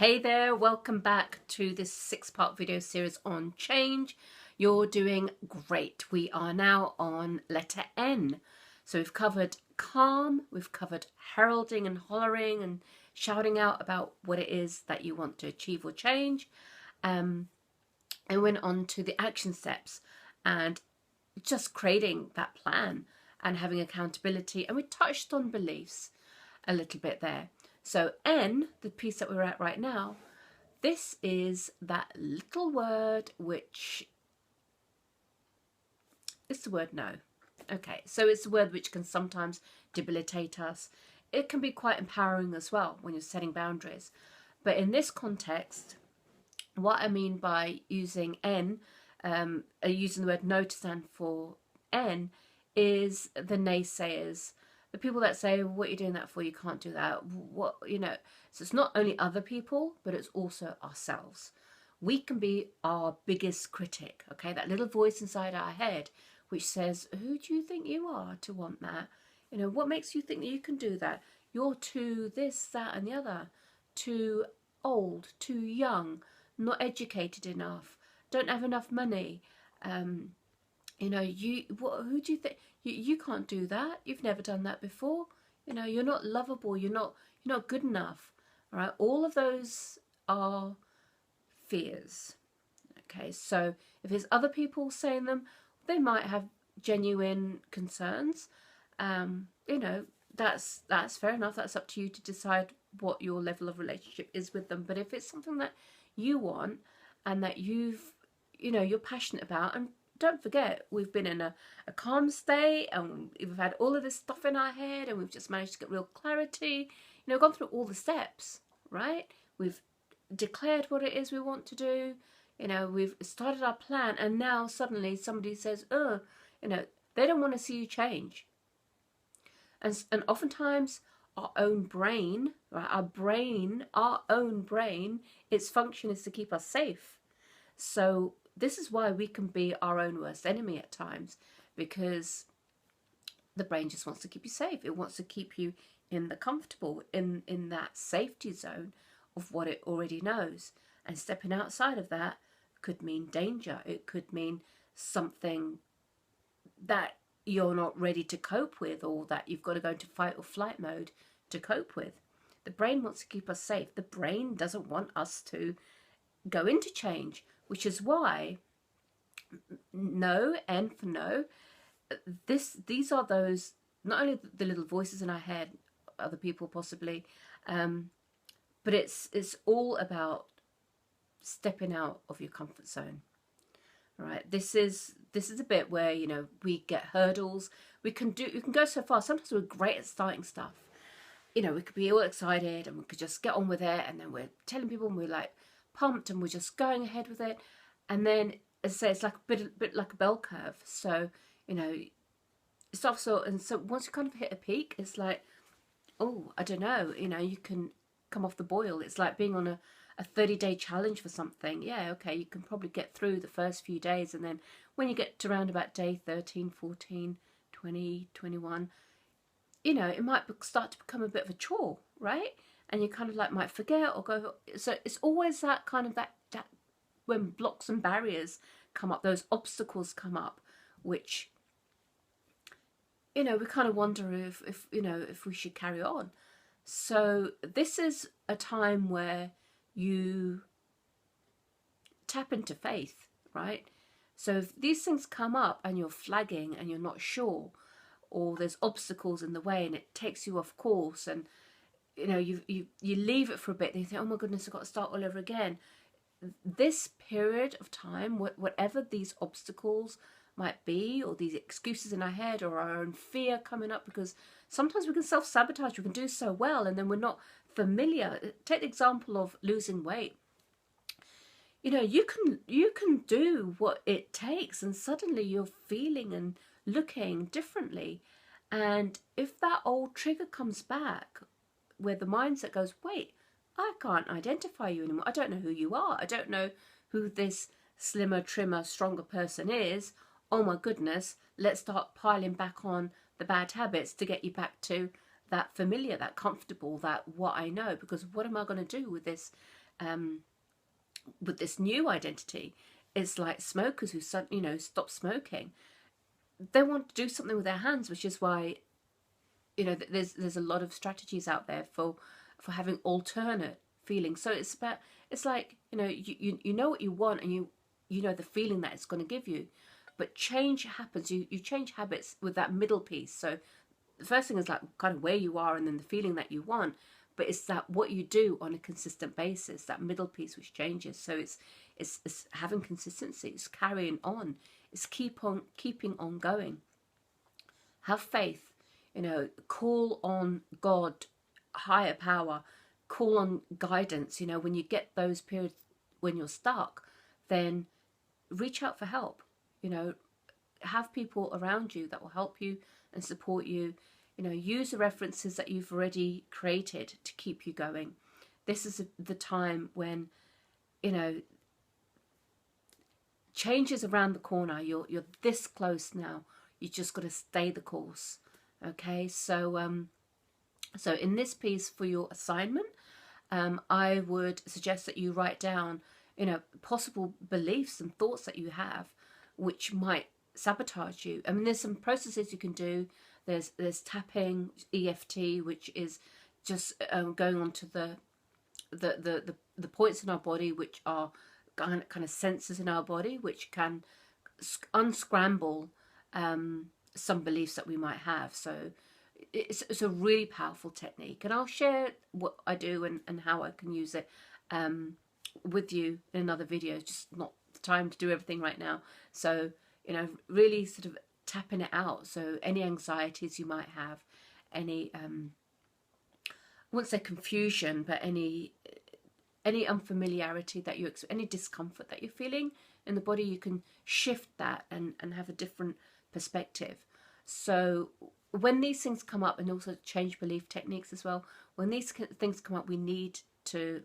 Hey there, welcome back to this 6-part video series on change. You're doing great. We are now on letter N. So we've covered calm, we've covered heralding and hollering and shouting out about what it is that you want to achieve or change. And went on to the action steps and just creating that plan and having accountability. And we touched on beliefs a little bit there. So N, the piece that we're at right now, this is that little word which is the word no. Okay, so it's a word which can sometimes debilitate us. It can be quite empowering as well when you're setting boundaries. But in this context, what I mean by using N, using the word no to stand for N, is the naysayers. The people that say, what are you doing that for? You can't do that. What, you know, so it's not only other people, but it's also ourselves. We can be our biggest critic, okay? That little voice inside our head which says, who do you think you are to want that? You know, what makes you think that you can do that? You're too this, that and the other. Too old, too young, not educated enough, don't have enough money. You know, who do you think? You can't do that. You've never done that before. You know, you're not lovable. You're not good enough. All right. All of those are fears. Okay. So if there's other people saying them, they might have genuine concerns. You know, that's fair enough. That's up to you to decide what your level of relationship is with them. But if it's something that you want and that you're passionate about, and don't forget, we've been in a calm state and we've had all of this stuff in our head and we've just managed to get real clarity. You know, gone through all the steps, right? We've declared what it is we want to do. You know, we've started our plan, and now suddenly somebody says, oh, you know, they don't want to see you change. And oftentimes our own brain, right, our own brain, its function is to keep us safe. So this is why we can be our own worst enemy at times, because the brain just wants to keep you safe. It wants to keep you in the comfortable, in that safety zone of what it already knows. And stepping outside of that could mean danger. It could mean something that you're not ready to cope with, or that you've got to go into fight or flight mode to cope with. The brain wants to keep us safe. The brain doesn't want us to go into change, which is why no, N for no. These are those, not only the little voices in our head, other people possibly, but it's all about stepping out of your comfort zone. All right, this is a bit where, you know, we get hurdles. We can go so far. Sometimes we're great at starting stuff. You know, we could be all excited and we could just get on with it, and then we're telling people and we're like pumped and we're just going ahead with it. And then, as I say, it's like a bit like a bell curve. So, you know, stuff and so once you kind of hit a peak, it's like, oh, I don't know, you know, you can come off the boil. It's like being on a 30-day challenge for something. Yeah, okay, you can probably get through the first few days, and then when you get to around about day 13, 14, 20, 21, you know, it might start to become a bit of a chore, right? And you kind of like might forget or go. So it's always that kind of that when blocks and barriers come up, those obstacles come up, which, you know, we kind of wonder if you know, if we should carry on. So this is a time where you tap into faith, right? So if these things come up and you're flagging and you're not sure, or there's obstacles in the way and it takes you off course, and you know, you leave it for a bit, and you think, oh my goodness, I've got to start all over again. This period of time, whatever these obstacles might be, or these excuses in our head, or our own fear coming up, because sometimes we can self-sabotage. We can do so well and then we're not familiar. Take the example of losing weight. You know, you can do what it takes, and suddenly you're feeling and looking differently. And if that old trigger comes back, where the mindset goes, wait, I can't identify you anymore. I don't know who you are. I don't know who this slimmer, trimmer, stronger person is. Oh my goodness, let's start piling back on the bad habits to get you back to that familiar, that comfortable, that what I know. Because what am I going to do with this with this new identity, it's like smokers who stop smoking. They want to do something with their hands, which is why there's a lot of strategies out there for having alternate feelings. So it's like you know what you want, and you know the feeling that it's going to give you, but change happens. You change habits with that middle piece. So the first thing is like kind of where you are, and then the feeling that you want. But it's that what you do on a consistent basis, that middle piece which changes. So it's having consistency, it's carrying on, it's keeping on going. Have faith, call on God, higher power, call on guidance. When you get those periods when you're stuck, then reach out for help. Have people around you that will help you and support you. Use the references that you've already created to keep you going. This is the time when change is around the corner. You're this close now. You just got to stay the course. Okay, so so in this piece for your assignment, I would suggest that you write down possible beliefs and thoughts that you have which might sabotage you. I mean, there's some processes you can do. There's tapping, EFT, which is just going on to the points in our body which are kind of sensors in our body which can unscramble some beliefs that we might have. So it's a really powerful technique, and I'll share what I do and how I can use it with you in another video. It's just not the time to do everything right now. So really sort of tapping it out. So any anxieties you might have, any I won't say confusion, but any unfamiliarity that any discomfort that you're feeling in the body, you can shift that and have a different perspective. So when these things come up, and also change belief techniques as well, when these things come up, we need to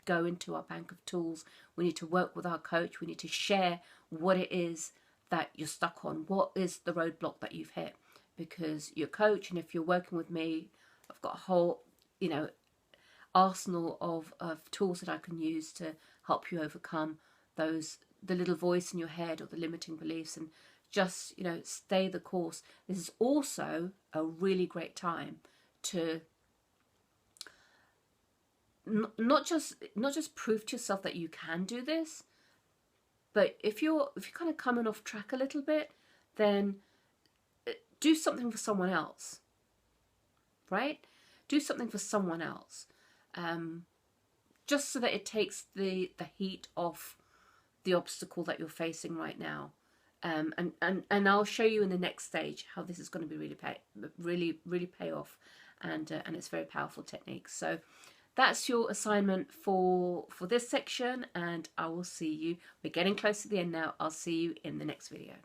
go into our bank of tools. We need to work with our coach. We need to share what it is that you're stuck on. What is the roadblock that you've hit? Because your coach, and if you're working with me, I've got a whole arsenal of tools that I can use to help you overcome the little voice in your head or the limiting beliefs, and just stay the course. This is also a really great time to not just prove to yourself that you can do this, but if you're kind of coming off track a little bit, then do something for someone else, right? Do something for someone else, just so that it takes the heat off the obstacle that you're facing right now. And I'll show you in the next stage how this is going to be really pay off, and it's a very powerful technique. So that's your assignment for this section, and I will see you. We're getting close to the end now. I'll see you in the next video.